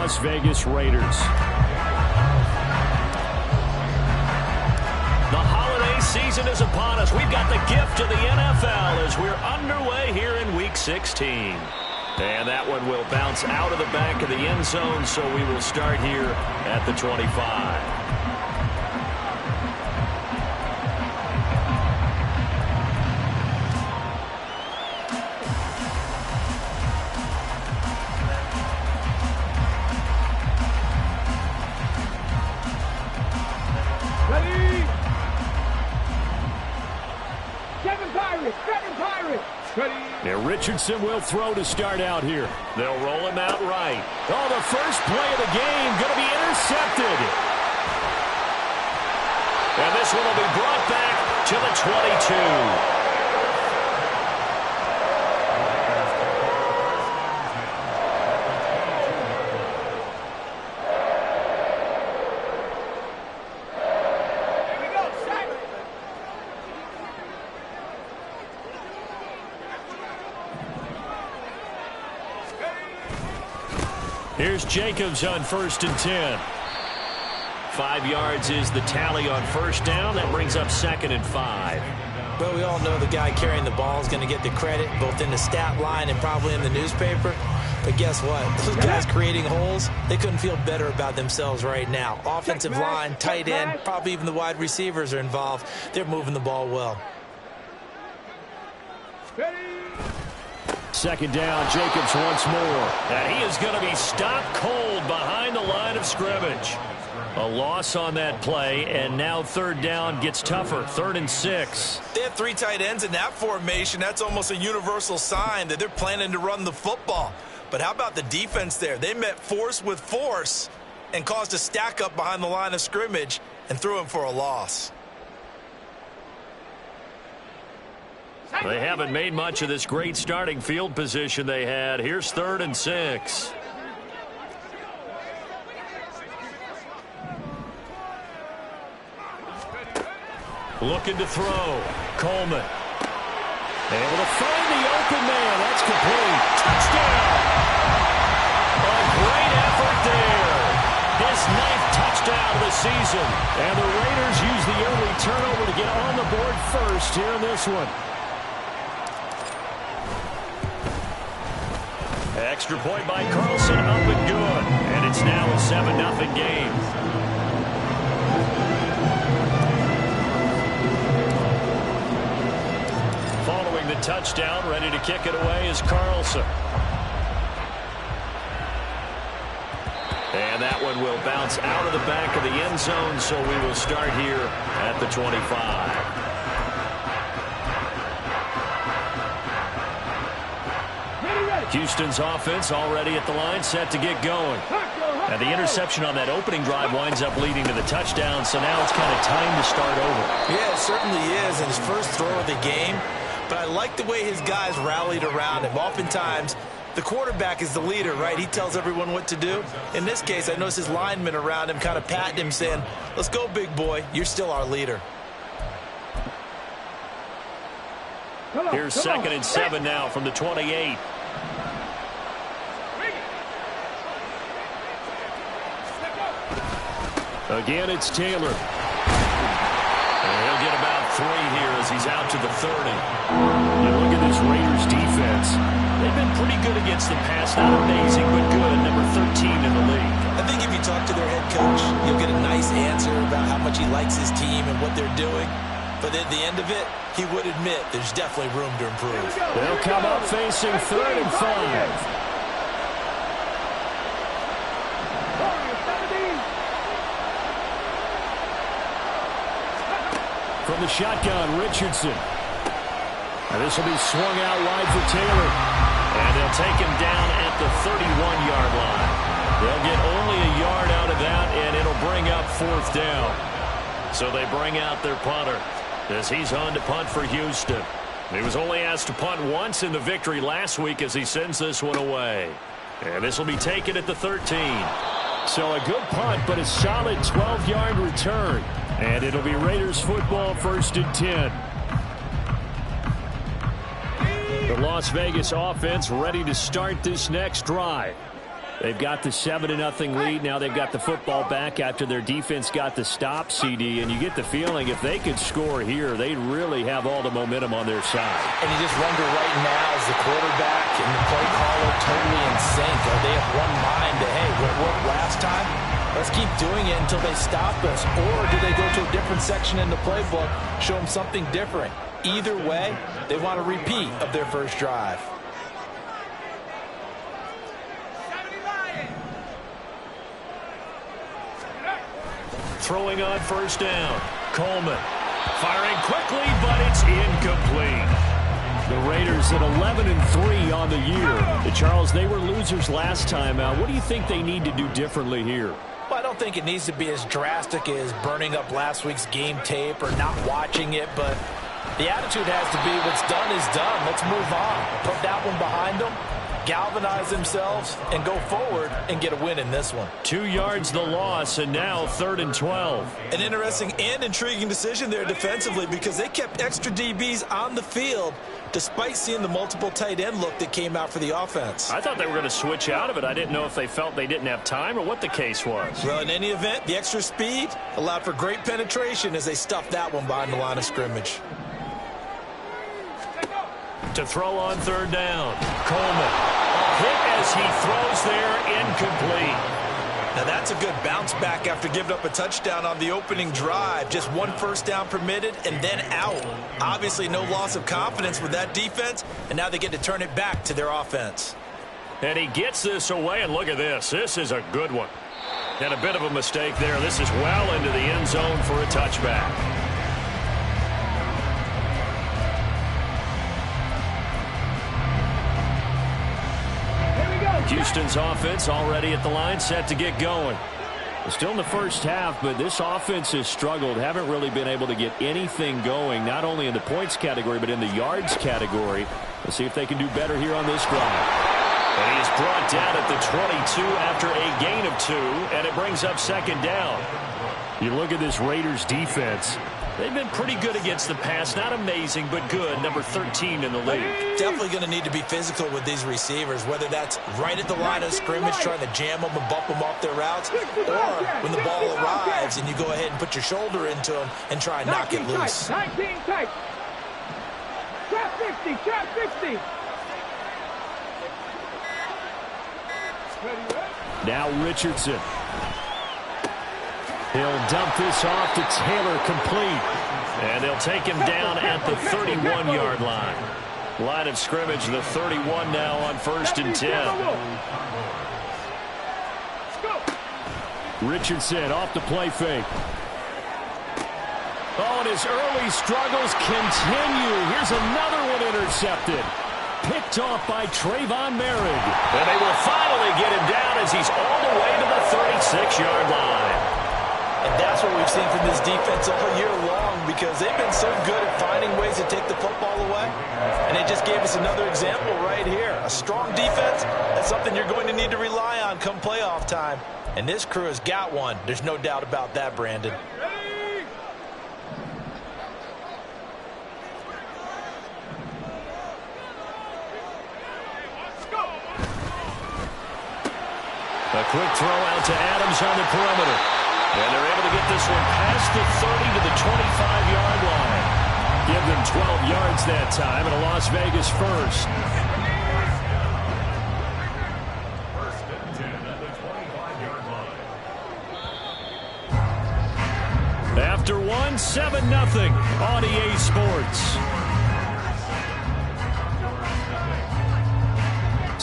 Las Vegas Raiders. The holiday season is upon us. We've got the gift of the NFL as we're underway here in Week 16. And that one will bounce out of the back of the end zone, so we will start here at the 25. Now Richardson will throw to start out here. They'll roll him out right. Oh, the first play of the game going to be intercepted. And this one will be brought back to the 22. Here's Jacobs on 1st and 10. 5 yards is the tally on first down. That brings up 2nd and 5. Well, we all know the guy carrying the ball is going to get the credit, both in the stat line and probably in the newspaper. But guess what? Those guys creating holes, they couldn't feel better about themselves right now. Offensive line, tight end, probably even the wide receivers are involved. They're moving the ball well. 2nd down, Jacobs once more. And he is going to be stopped cold behind the line of scrimmage. A loss on that play, and now 3rd down gets tougher. 3rd and 6. They have 3 tight ends in that formation. That's almost a universal sign that they're planning to run the football. But how about the defense there? They met force with force and caused a stack up behind the line of scrimmage and threw him for a loss. They haven't made much of this great starting field position they had. Here's 3rd and 6. Looking to throw. Coleman. Able to find the open man. That's complete. Touchdown. A great effort there. His 9th touchdown of the season. And the Raiders use the early turnover to get on the board first here in this one. Extra point by Carlson, up and good. And it's now a 7-0 game. Following the touchdown, ready to kick it away is Carlson. And that one will bounce out of the back of the end zone, so we will start here at the 25. Houston's offense already at the line, set to get going. And the interception on that opening drive winds up leading to the touchdown, so now it's kind of time to start over. Yeah, it certainly is, and his first throw of the game. But I like the way his guys rallied around him. Oftentimes, the quarterback is the leader, right? He tells everyone what to do. In this case, I noticed his linemen around him kind of patting him, saying, let's go, big boy. You're still our leader. Here's 2nd and 7 now from the 28. Again, it's Taylor. And he'll get about 3 here as he's out to the 30. You look at this Raiders defense. They've been pretty good against the pass. Not amazing, but good. Number 13 in the league. I think if you talk to their head coach, you'll get a nice answer about how much he likes his team and what they're doing. But at the end of it, he would admit there's definitely room to improve. They'll come up facing 3rd and 5. From the shotgun, Richardson. And this will be swung out wide for Taylor. And they'll take him down at the 31-yard line. They'll get only a yard out of that, and it'll bring up 4th down. So they bring out their punter as he's on to punt for Houston. He was only asked to punt once in the victory last week as he sends this one away. And this will be taken at the 13. So a good punt, but a solid 12-yard return. And it'll be Raiders football 1st and 10. The Las Vegas offense ready to start this next drive. They've got the 7-0 lead. Now they've got the football back after their defense got the stop, CD. And you get the feeling if they could score here, they'd really have all the momentum on their side. And you just wonder right now, is the quarterback and the play caller totally in sync? Are they of one mind that, hey, what worked last time? Let's keep doing it until they stop us. Or do they go to a different section in the playbook, show them something different? Either way, they want a repeat of their first drive. Throwing on first down. Coleman firing quickly, but it's incomplete. The Raiders at 11-3 on the year. Charles, they were losers last time out. What do you think they need to do differently here? Well, I don't think it needs to be as drastic as burning up last week's game tape or not watching it, but the attitude has to be what's done is done. Let's move on. Put that one behind them, galvanize themselves, and go forward and get a win in this one. 2 yards the loss, and now 3rd and 12. An interesting and intriguing decision there defensively because they kept extra DBs on the field despite seeing the multiple tight end look that came out for the offense. I thought they were going to switch out of it. I didn't know if they felt they didn't have time or what the case was. Well, in any event, the extra speed allowed for great penetration as they stuffed that one behind the line of scrimmage. To throw on 3rd down. Coleman. Hit as he throws there, incomplete. Now that's a good bounce back after giving up a touchdown on the opening drive. Just 1 first down permitted and then out. Obviously no loss of confidence with that defense, and now they get to turn it back to their offense. And he gets this away, and look at this. This is a good one. And a bit of a mistake there. This is well into the end zone for a touchback. Houston's offense already at the line, set to get going. Still in the first half, but this offense has struggled. Haven't really been able to get anything going, not only in the points category, but in the yards category. Let's see if they can do better here on this drive. And he's brought down at the 22 after a gain of 2, and it brings up 2nd down. You look at this Raiders defense. They've been pretty good against the pass. Not amazing, but good. Number 13 in the league. Definitely going to need to be physical with these receivers, whether that's right at the line of scrimmage, trying to jam them and bump them off their routes, or when the ball arrives and you go ahead and put your shoulder into them and try and knock it loose. 19 tight. Trap 50, trap 50. Now Richardson. He'll dump this off to Taylor, complete. And they'll take him down at the 31-yard line. Line of scrimmage, the 31 now on 1st and 10. Richardson off the play fake. Oh, and his early struggles continue. Here's another one intercepted. Picked off by Trayvon Merritt. And they will finally get him down as he's all the way to the 36-yard line. And that's what we've seen from this defense all year long because they've been so good at finding ways to take the football away. And they just gave us another example right here. A strong defense, that's something you're going to need to rely on come playoff time. And this crew has got one. There's no doubt about that, Brandon. A quick throw out to Adams on the perimeter. And they're able to get this one past the 30 to the 25-yard line. Give them 12 yards that time and a Las Vegas first. After 1, 7-0 on EA Sports.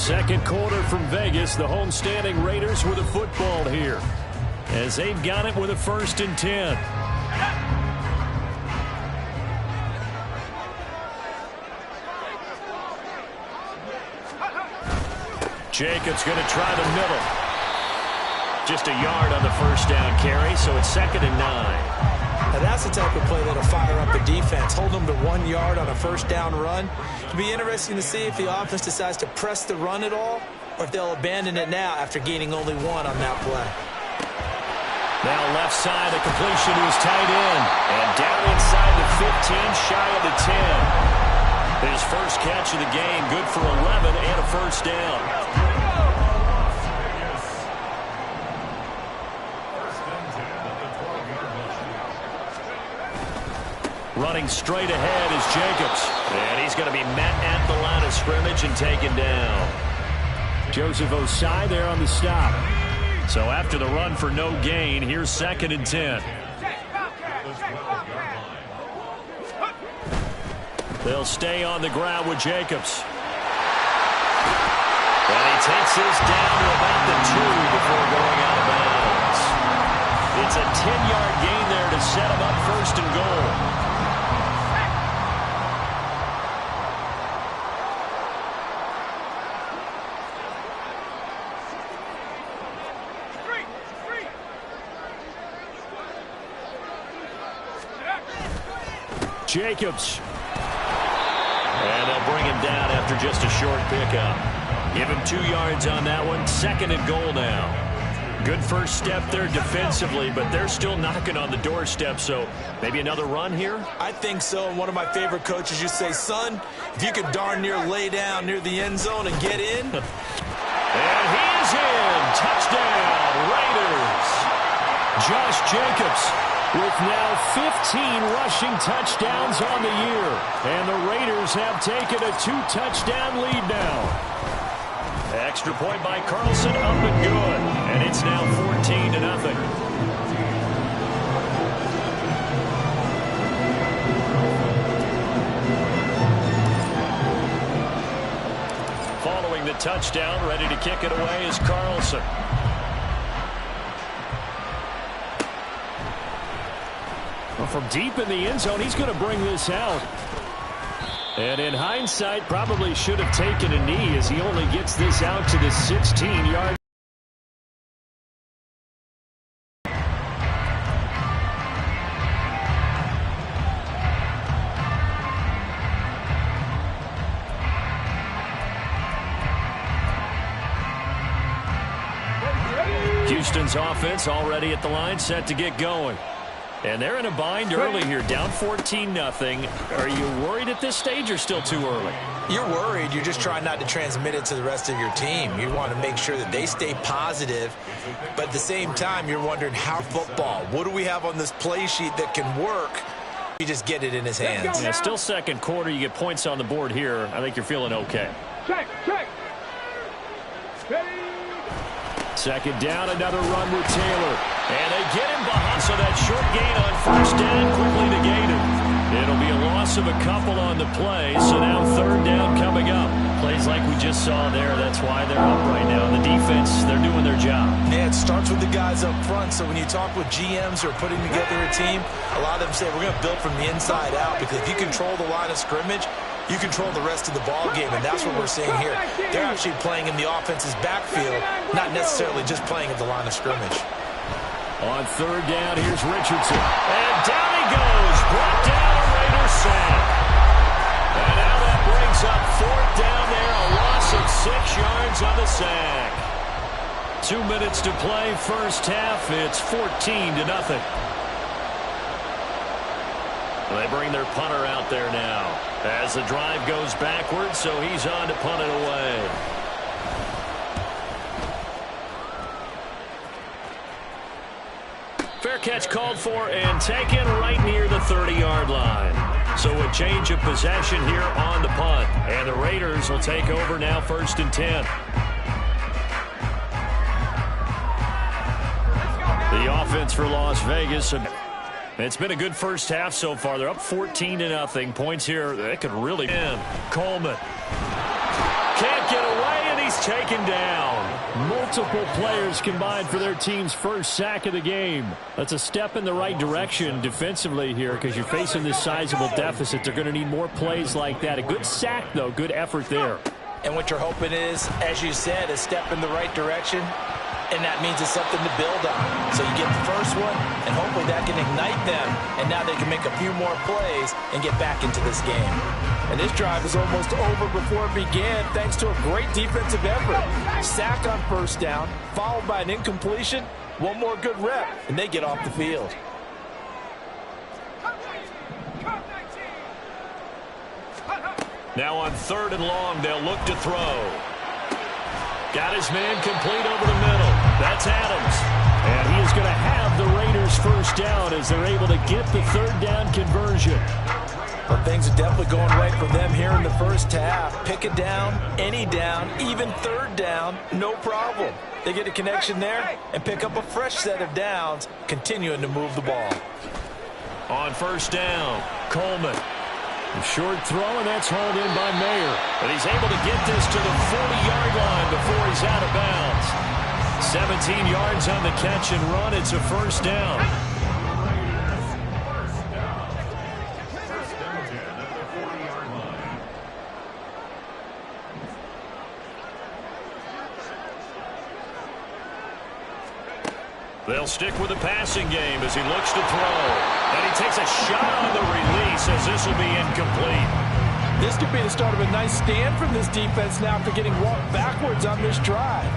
Second quarter from Vegas. The homestanding Raiders with a football here, as they've got it with a 1st and 10. Jacobs going to try the middle. Just a yard on the first down carry, so it's 2nd and 9. Now that's the type of play that'll fire up the defense. Hold them to 1 yard on a first down run. It'll be interesting to see if the offense decides to press the run at all, or if they'll abandon it now after gaining only 1 on that play. Now left side, a completion to his tight end. And down inside the 15, shy of the 10. His first catch of the game, good for 11 and a first down. Running straight ahead is Jacobs. And he's going to be met at the line of scrimmage and taken down. Joseph Ossai there on the stop. So after the run for no gain, here's 2nd and 10. They'll stay on the ground with Jacobs. And he takes this down to about the 2 before going out of bounds. It's a 10-yard gain there to set him up 1st and goal. Jacobs. And they'll bring him down after just a short pickup. Give him 2 yards on that one. 2nd and goal now. Good first step there defensively, but they're still knocking on the doorstep, so maybe another run here? I think so. And one of my favorite coaches used to say, son, if you could darn near lay down near the end zone and get in. And he is in. Touchdown, Raiders. Josh Jacobs with now 15 rushing touchdowns on the year. And the Raiders have taken a 2-touchdown lead now. Extra point by Carlson, up and good. And it's now 14-0. Following the touchdown, ready to kick it away is Carlson. Well, from deep in the end zone, he's going to bring this out. And in hindsight, probably should have taken a knee as he only gets this out to the 16-yard. Houston's offense already at the line, set to get going. And they're in a bind early here, down 14-0. Are you worried at this stage or still too early? You're worried. You're just trying not to transmit it to the rest of your team. You want to make sure that they stay positive. But at the same time, you're wondering how football. What do we have on this play sheet that can work? You just get it in his hands. Yeah, still second quarter. You get points on the board here. I think you're feeling okay. Check. Second down, another run with Taylor. And they get him behind, so that short gain on 1st down quickly negated. It'll be a loss of a couple on the play, so now 3rd down coming up. Plays like we just saw there, that's why they're up right now. The defense, they're doing their job. Yeah, it starts with the guys up front, so when you talk with GMs who are putting together a team, a lot of them say we're going to build from the inside out, because if you control the line of scrimmage, you control the rest of the ball game, and that's what we're seeing here. They're actually playing in the offense's backfield, not necessarily just playing at the line of scrimmage. On 3rd down, here's Richardson. And down he goes. Brought down a Raiders sack. And now that brings up 4th down there, a loss of 6 yards on the sack. 2 minutes to play, first half. It's 14-0. They bring their punter out there now as the drive goes backwards, so he's on to punt it away. Fair catch called for and taken right near the 30-yard line. So a change of possession here on the punt. And the Raiders will take over now 1st and 10. The offense for Las Vegas. It's been a good first half so far. They're up 14-0. Points here, they could really win. Coleman can't get away, and he's taken down. Multiple players combined for their team's first sack of the game. That's a step in the right direction defensively here, because you're facing this sizable deficit. They're going to need more plays like that. A good sack, though. Good effort there. And what you're hoping is, as you said, a step in the right direction. And that means it's something to build on. So you get the first one, and hopefully that can ignite them. And now they can make a few more plays and get back into this game. And this drive is almost over before it began, thanks to a great defensive effort. Sack on 1st down, followed by an incompletion. One more good rep, and they get off the field. Now on 3rd and long, they'll look to throw. Got his man complete over the middle. That's Adams. And he is going to have the Raiders' 1st down as they're able to get the third down conversion. Well, things are definitely going right for them here in the first half. Pick a down, any down, even third down, no problem. They get a connection there and pick up a fresh set of downs, continuing to move the ball. On first down, Coleman. A short throw, and that's hauled in by Mayer. But he's able to get this to the 40-yard line before he's out of bounds. 17 yards on the catch and run. It's a first down. They'll stick with the passing game as he looks to throw. And he takes a shot on the release as this will be incomplete. This could be the start of a nice stand from this defense now after getting walked backwards on this drive.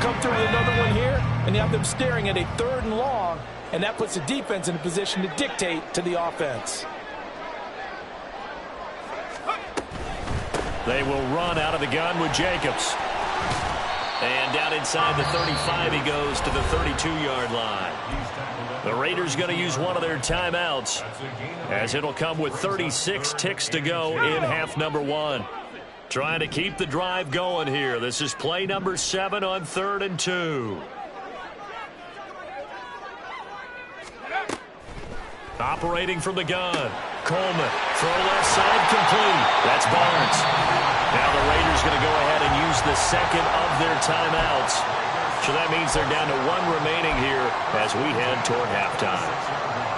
Come through with another one here, and you have them staring at a 3rd and long, and that puts the defense in a position to dictate to the offense. They will run out of the gun with Jacobs. And down inside the 35, he goes to the 32-yard line. The Raiders going to use one of their timeouts as it'll come with 36 ticks to go in half number 1. Trying to keep the drive going here. This is play number 7 on 3rd and 2. Operating from the gun. Coleman. Throw left side complete. That's Barnes. Now the Raiders going to go ahead and use the second of their timeouts. So that means they're down to 1 remaining here as we head toward halftime.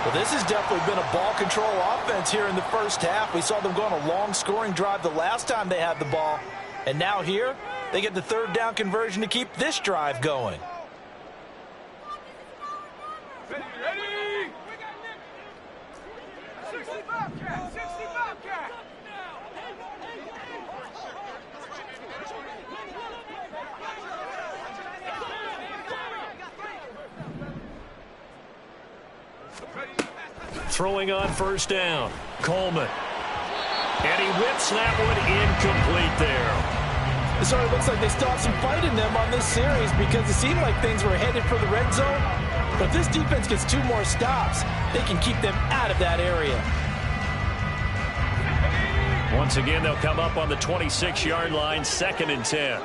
Well, this has definitely been a ball control offense here in the first half. We saw them go on a long scoring drive the last time they had the ball. And now here, they get the 3rd down conversion to keep this drive going. Ready? 65 cat, 65 cat. Throwing on first down, Coleman. And he whips that one incomplete there. So it looks like they still have some fight in them on this series because it seemed like things were headed for the red zone. But if this defense gets 2 more stops, they can keep them out of that area. Once again, they'll come up on the 26-yard line, 2nd and 10.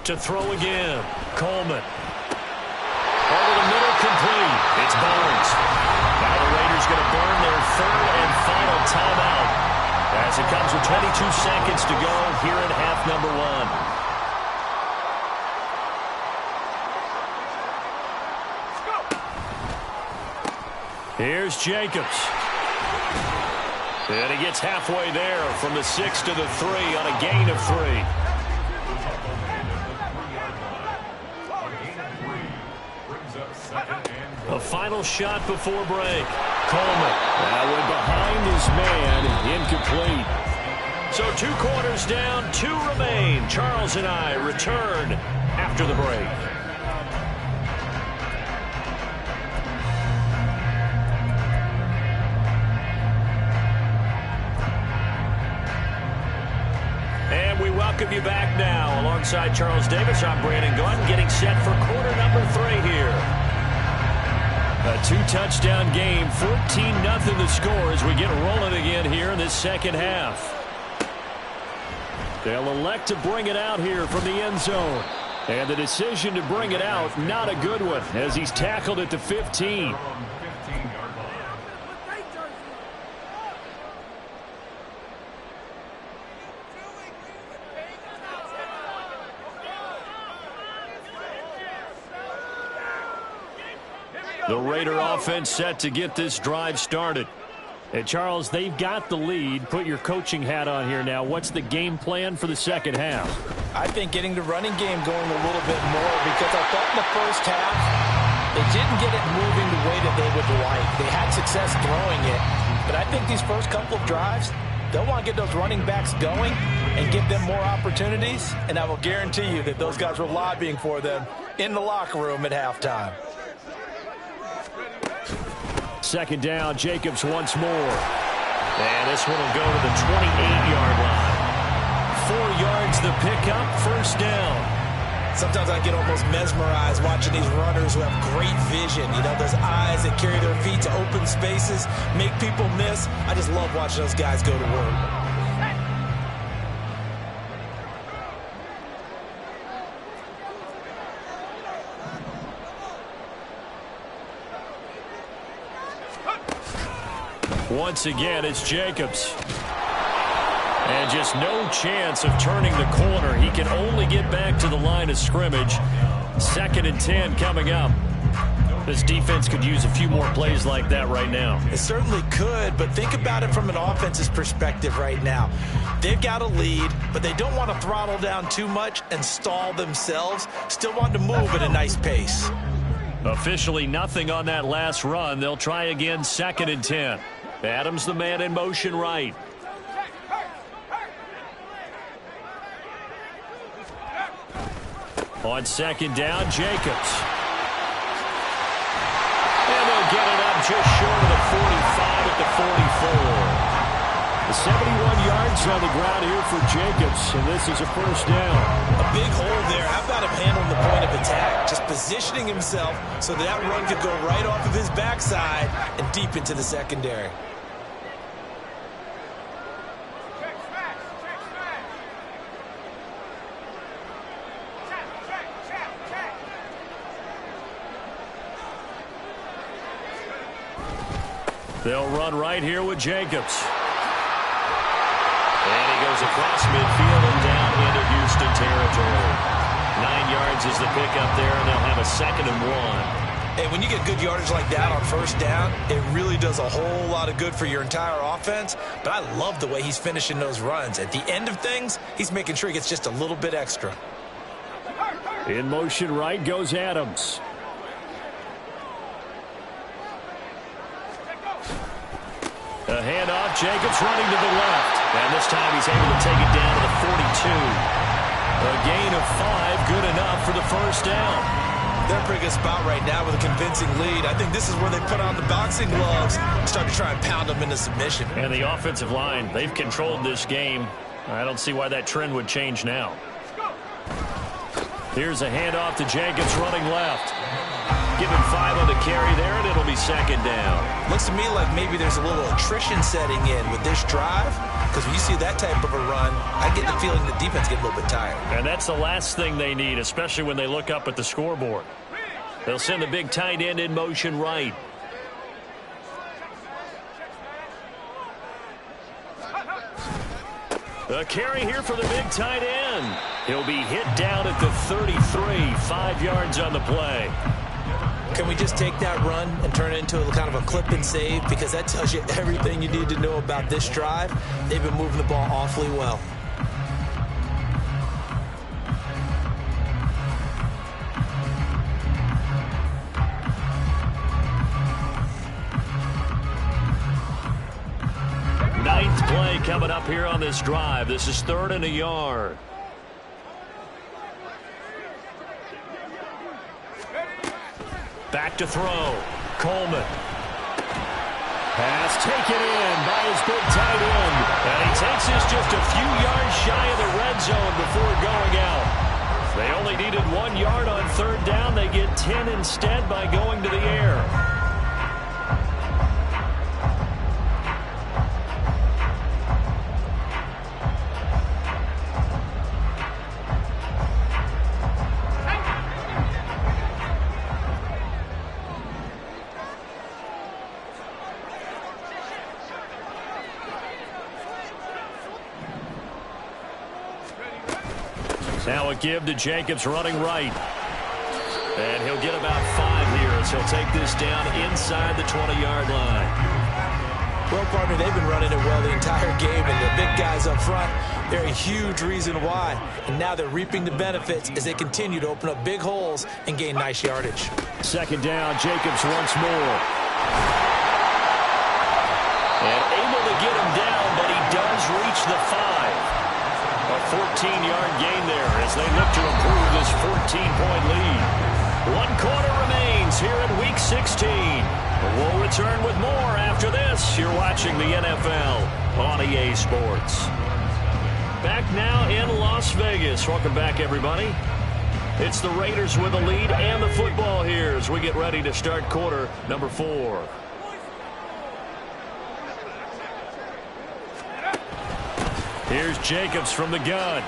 To throw again, Coleman. Over the middle, complete. It's Barnes. Now the Raiders going to burn their 3rd and final timeout as it comes with 22 seconds to go here in half number 1. Here's Jacobs. And he gets halfway there from the 6 to the 3 on a gain of 3. A final shot before break. Coleman. That went behind his man. Incomplete. So 2 quarters down, 2 remain. Charles and I return after the break. And we welcome you back now. Alongside Charles Davis, I'm Brandon Gunn, getting set for quarter number 3 here. A 2-touchdown game, 14-0 the score as we get rolling again here in this second half. They'll elect to bring it out here from the end zone. And the decision to bring it out, not a good one, as he's tackled at the 15. The Raider offense set to get this drive started. And Charles, they've got the lead. Put your coaching hat on here now. What's the game plan for the second half? I think getting the running game going a little bit more because I thought in the first half they didn't get it moving the way that they would like. They had success throwing it. But I think these first couple of drives, they'll want to get those running backs going and give them more opportunities. And I will guarantee you that those guys were lobbying for them in the locker room at halftime. second down. Jacobs once more. And this one will go to the 28-yard line. 4 yards the pickup, first down. Sometimes I get almost mesmerized watching these runners who have great vision. You know, those eyes that carry their feet to open spaces, make people miss. I just love watching those guys go to work. Once again, it's Jacobs. And just no chance of turning the corner. He can only get back to the line of scrimmage. 2nd and 10 coming up. This defense could use a few more plays like that right now. It certainly could, but think about it from an offense's perspective right now. They've got a lead, but they don't want to throttle down too much and stall themselves. Still want to move at a nice pace. Officially nothing on that last run. They'll try again, 2nd and 10. Adams the man in motion right. On 2nd down, Jacobs. And they'll get it up just short of the 45 at the 44. The 71 yards on the ground here for Jacobs, and this is a first down. A big hole there. How about him handling the point of attack? Just positioning himself so that run could go right off of his backside and deep into the secondary. They'll run right here with Jacobs. And he goes across midfield and down into Houston territory. 9 yards is the pickup there, and they'll have a 2nd and 1. And when you get good yardage like that on first down, it really does a whole lot of good for your entire offense. But I love the way he's finishing those runs. At the end of things, he's making sure he gets just a little bit extra. In motion right goes Adams. A handoff, Jacobs running to the left. And this time he's able to take it down to the 42. A gain of 5, good enough for the first down. They're in a pretty good spot right now with a convincing lead. I think this is where they put on the boxing gloves and start to try and pound them into submission. And the offensive line, they've controlled this game. I don't see why that trend would change now. Here's a handoff to Jacobs running left. Give him 5 on the carry there, and it'll be 2nd down. Looks to me like maybe there's a little attrition setting in with this drive, because when you see that type of a run, I get the feeling the defense get a little bit tired. And that's the last thing they need, especially when they look up at the scoreboard. They'll send the big tight end in motion right. A carry here for the big tight end. He'll be hit down at the 33, 5 yards on the play. Can we just take that run and turn it into a kind of a clip and save? Because that tells you everything you need to know about this drive. They've been moving the ball awfully well. Ninth play coming up here on this drive. This is 3rd and a yard. Back to throw. Coleman. Pass taken in by his big tight end. And he takes this just a few yards shy of the red zone before going out. They only needed 1 yard on 3rd down. They get 10 instead by going to the air. Now a give to Jacobs running right. And he'll get about 5 here as he'll take this down inside the 20-yard line. Well, partner, they've been running it well the entire game, and the big guys up front, they're a huge reason why. And now they're reaping the benefits as they continue to open up big holes and gain nice yardage. 2nd down, Jacobs once more. And able to get him down, but he does reach the 5. A 14-yard gain there as they look to improve this 14-point lead. 1 quarter remains here in Week 16. We'll return with more after this. You're watching the NFL on EA Sports. Back now in Las Vegas. Welcome back, everybody. It's the Raiders with the lead and the football here as we get ready to start quarter number 4. Here's Jacobs from the gun.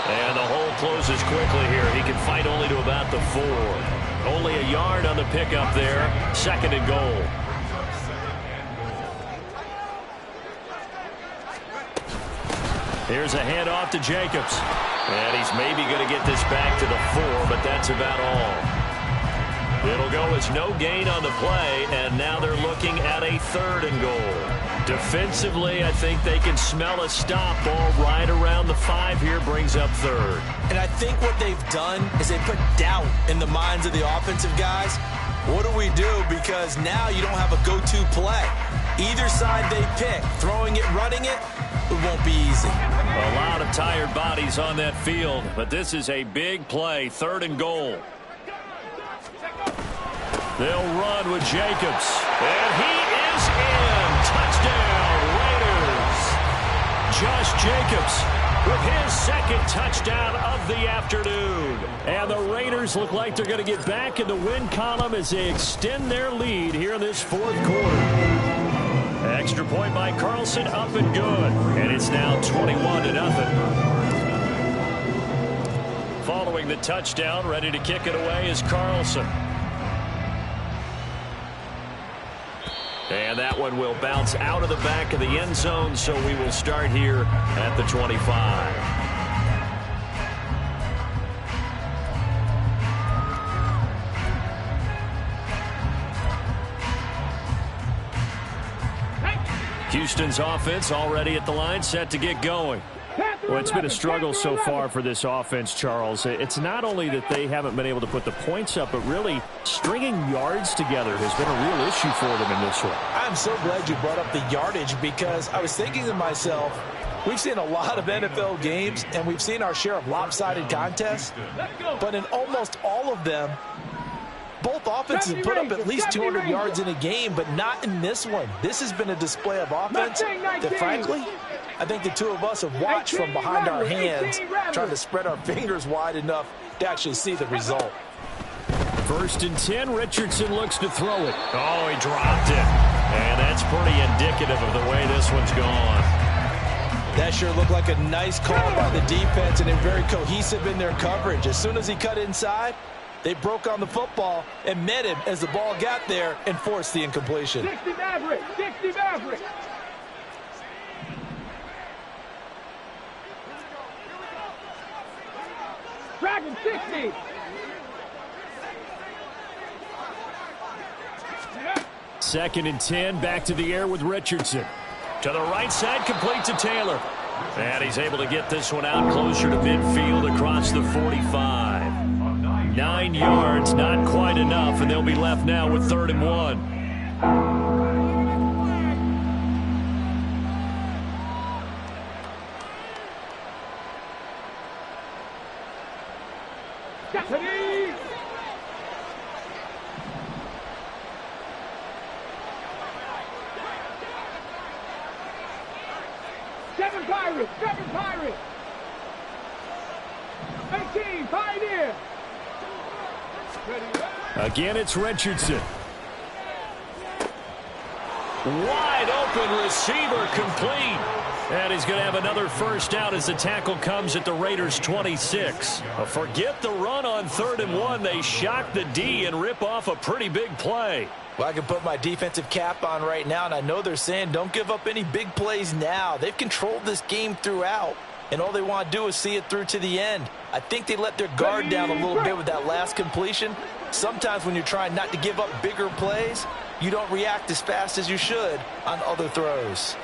And the hole closes quickly here. He can fight only to about the 4. Only a yard on the pickup there. 2nd and goal. Here's a handoff to Jacobs. And he's maybe going to get this back to the 4, but that's about all. It'll go as no gain on the play, and now they're looking at a 3rd and goal. Defensively, I think they can smell a stop. Ball right around the 5 here, brings up 3rd. And I think what they've done is they put doubt in the minds of the offensive guys. What do we do? Because now you don't have a go-to play. Either side they pick, throwing it, running it, it won't be easy. A lot of tired bodies on that field, but this is a big play, 3rd and goal. They'll run with Jacobs. And he is in. Touchdown, Raiders. Josh Jacobs with his 2nd touchdown of the afternoon. And the Raiders look like they're going to get back in the win column as they extend their lead here in this 4th quarter. Extra point by Carlson, up and good. And it's now 21-0. Following the touchdown, ready to kick it away is Carlson. And that one will bounce out of the back of the end zone, so we will start here at the 25. Houston's offense already at the line, set to get going. Well, it's been a struggle so far for this offense, Charles. It's not only that they haven't been able to put the points up, but really stringing yards together has been a real issue for them in this one. I'm so glad you brought up the yardage because I was thinking to myself, we've seen a lot of NFL games and we've seen our share of lopsided contests, but in almost all of them, both offenses put up at least 200 yards in a game, but not in this one. This has been a display of offense that, frankly, I think the two of us have watched from behind our hands, trying to spread our fingers wide enough to actually see the result. 1st and 10, Richardson looks to throw it. Oh, he dropped it. And that's pretty indicative of the way this one's gone. That sure looked like a nice call by the defense, and they're very cohesive in their coverage. As soon as he cut inside, they broke on the football and met him as the ball got there and forced the incompletion. 60 Maverick, 60 Maverick. Dragon 60. Second and 10, back to the air with Richardson. To the right side, complete to Taylor. And he's able to get this one out closer to midfield across the 45. 9 yards, not quite enough, and they'll be left now with 3rd and 1. Seven Pirates. 18, Pioneer. Again, it's Richardson. Wide open receiver, complete. And he's going to have another first down as the tackle comes at the Raiders' 26. Forget the run on 3rd and 1. They shock the D and rip off a pretty big play. Well, I can put my defensive cap on right now, and I know they're saying don't give up any big plays now. They've controlled this game throughout, and all they want to do is see it through to the end. I think they let their guard down a little bit with that last completion. Sometimes when you're trying not to give up bigger plays, you don't react as fast as you should on other throws.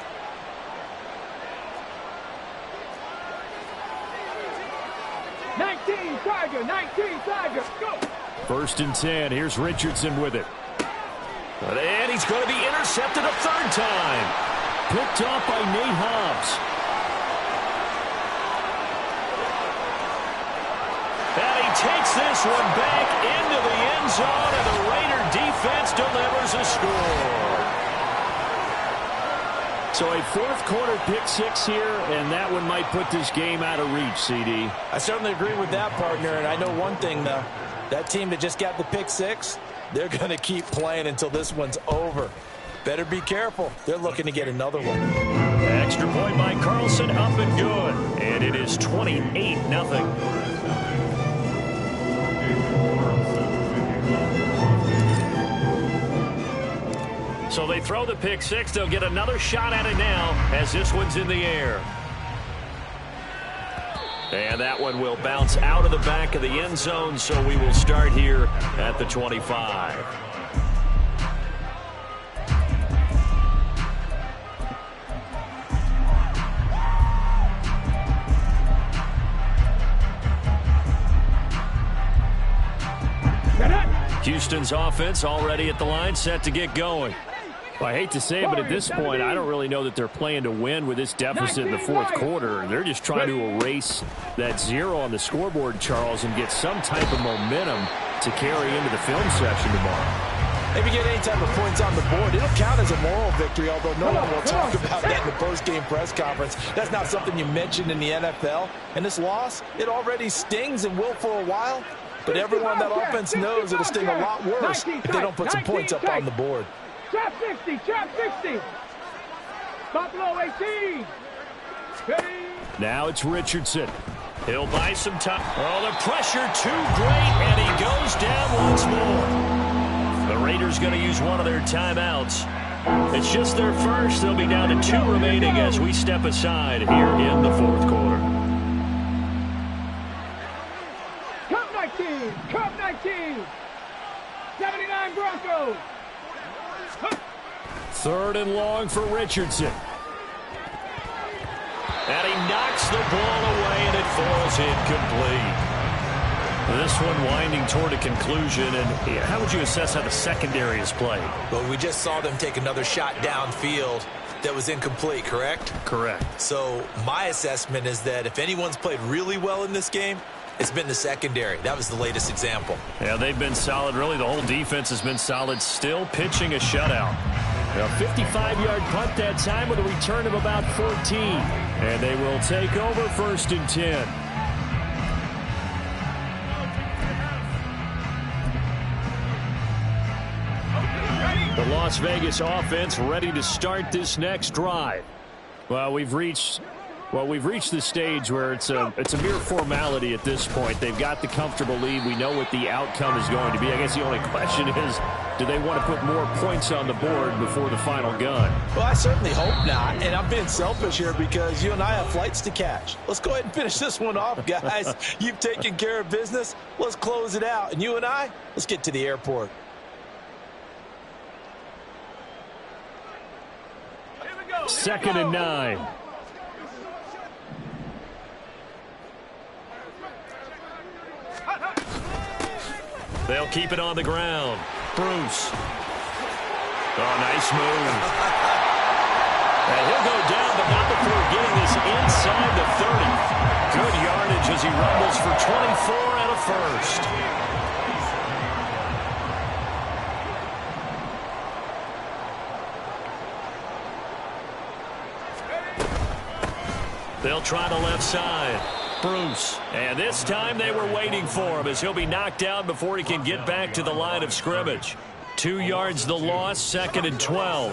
Nineteen Tiger, go! 1st and 10, here's Richardson with it. And he's going to be intercepted a 3rd time. Picked off by Nate Hobbs. And he takes this one back into the end zone, and the Raider defense delivers There's a score. So a fourth quarter pick six here, and that one might put this game out of reach, CD. I certainly agree with that, partner, and I know one thing, though. That team that just got the pick six, they're going to keep playing until this one's over. Better be careful. They're looking to get another one. Extra point by Carlson, up and good. And it is 28-0. So they throw the pick six. They'll get another shot at it now as this one's in the air. And that one will bounce out of the back of the end zone, so we will start here at the 25. Houston's offense already at the line, set to get going. Well, I hate to say it, but at this point, I don't really know that they're playing to win with this deficit in the fourth quarter. They're just trying to erase that zero on the scoreboard, Charles, and get some type of momentum to carry into the film session tomorrow. If you get any type of points on the board, it'll count as a moral victory, although no one will talk about that in the post-game press conference. That's not something you mentioned in the NFL. And this loss, it already stings and will for a while. But everyone on that offense knows it'll sting a lot worse if they don't put some points up on the board. Trap 60, trap 60. Buffalo 18. Now it's Richardson. He'll buy some time. Oh, the pressure too great, and he goes down once more. The Raiders going to use one of their timeouts. It's just their first. They'll be down to 2 remaining as we step aside here in the fourth quarter. Cup 19. 79 Broncos. Third and long for Richardson. And he knocks the ball away, and it falls incomplete. This one winding toward a conclusion. And how would you assess how the secondary is played? Well, we just saw them take another shot downfield that was incomplete, correct? Correct. So my assessment is that if anyone's played really well in this game, it's been the secondary. That was the latest example. Yeah, they've been solid. Really, the whole defense has been solid. Still pitching a shutout. A 55-yard punt that time with a return of about 14. And they will take over 1st and 10. The Las Vegas offense ready to start this next drive. Well, we've reached the stage where it's a mere formality at this point. They've got the comfortable lead. We know what the outcome is going to be. I guess the only question is, do they want to put more points on the board before the final gun? Well, I certainly hope not. And I'm being selfish here because you and I have flights to catch. Let's go ahead and finish this one off, guys. You've taken care of business. Let's close it out. And you and I, let's get to the airport. Second and 9. They'll keep it on the ground. Bruce. Oh, nice move. And he'll go down, but not before getting this inside the 30. Good yardage as he rumbles for 24 and a first. They'll try the left side. Bruce. And this time they were waiting for him as he'll be knocked down before he can get back to the line of scrimmage. 2 yards the loss, 2nd and 12.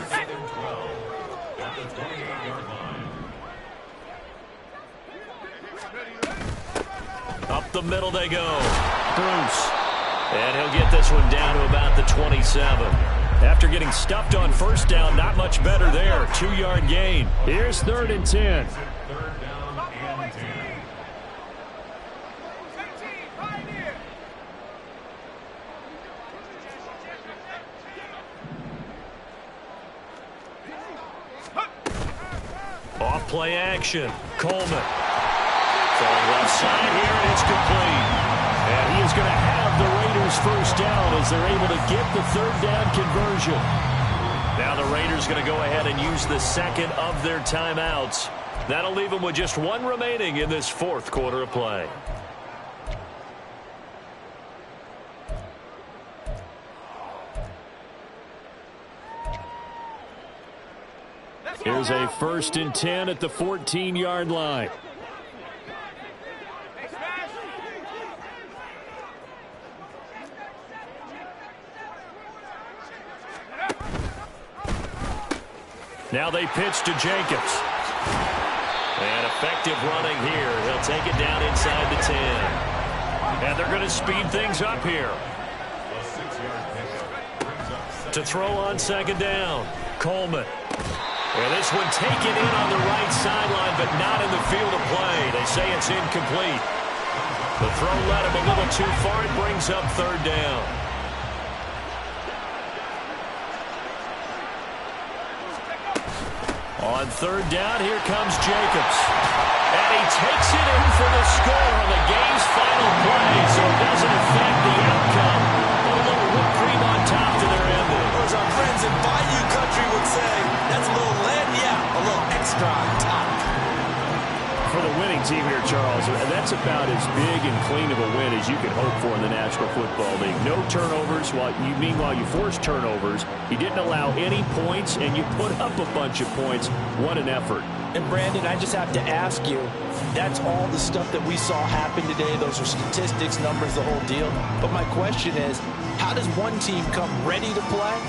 Up the middle they go. Bruce. And he'll get this one down to about the 27. After getting stuffed on first down, not much better there. 2-yard gain. Here's 3rd and 10. Off-play action. Coleman. Falling left side here, and it's complete. And he is going to have the Raiders first down as they're able to get the 3rd down conversion. Now the Raiders going to go ahead and use the second of their timeouts. That'll leave them with just 1 remaining in this 4th quarter of play. Here's a 1st and 10 at the 14-yard line. Now they pitch to Jacobs. And effective running here. He'll take it down inside the 10. And they're going to speed things up here. To throw on 2nd down. Coleman. And this one taken in on the right sideline, but not in the field of play. They say it's incomplete. The throw led him a little too far. It brings up 3rd down. On 3rd down, here comes Jacobs. And he takes it in for the score on the game's final play, so it doesn't affect the outcome. A little whipped cream on top to their ending. As our friends in Bayou Country would say, that's a little a little extra on top. For the winning team here, Charles, that's about as big and clean of a win as you can hope for in the National Football League. No turnovers. Meanwhile, you forced turnovers. You didn't allow any points, and you put up a bunch of points. What an effort. And, Brandon, I just have to ask you, that's all the stuff that we saw happen today. Those are statistics, numbers, the whole deal. But my question is, how does one team come ready to play,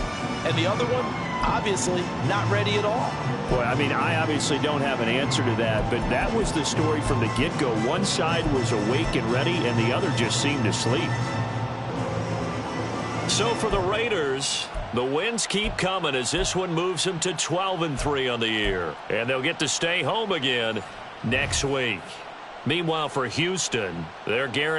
and the other one, obviously, not ready at all? Boy, I mean, I obviously don't have an answer to that, but that was the story from the get-go. One side was awake and ready, and the other just seemed to sleep. So for the Raiders, the wins keep coming as this one moves them to 12-3 on the year. And they'll get to stay home again next week. Meanwhile, for Houston, they're guaranteed